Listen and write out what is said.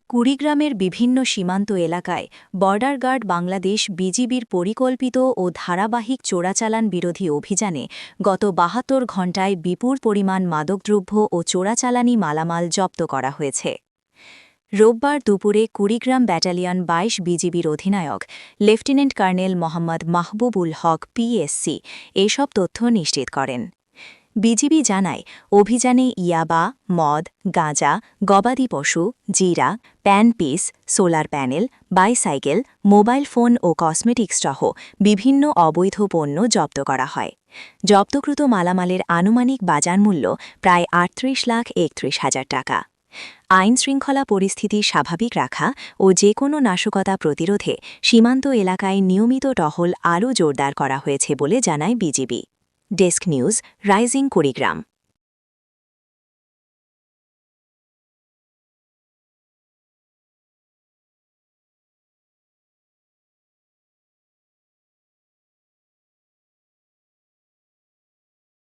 কুড়িগ্রামের বিভিন্ন সীমান্ত এলাকায় বর্ডার গার্ড বাংলাদেশ বিজিবির পরিকল্পিত ও ধারাবাহিক চোরাচালান বিরোধী অভিযানে গত ৭২ ঘণ্টায় বিপুল পরিমাণ মাদকদ্রব্য ও চোরাচালানি মালামাল জব্দ করা হয়েছে। রোববার দুপুরে কুড়িগ্রাম ব্যাটালিয়ন ২২ বিজিবির অধিনায়ক লেফটেন্যান্ট কর্নেল মোহাম্মদ মাহবুবুল হক পিএসসি এসব তথ্য নিশ্চিত করেন। বিজিবি জানায়, অভিযানে ইয়াবা, মদ, গাঁজা, গবাদি পশু, জিরা, pan piece, solar panel, bicycle, mobile phone ও কসমেটিক্স সহ বিভিন্ন অবৈধ পণ্য জব্দ করা হয়। জব্দকৃত মালামালের আনুমানিক বাজার মূল্য প্রায় ৩৮,৩১,০০০ টাকা। আইনশৃঙ্খলা পরিস্থিতি স্বাভাবিক রাখা ও যে কোনো নাশকতা প্রতিরোধে সীমান্ত এলাকায় নিয়মিত টহল আরও জোরদার করা হয়েছে বলে জানায় BGB. Desk news, rising Kurigram.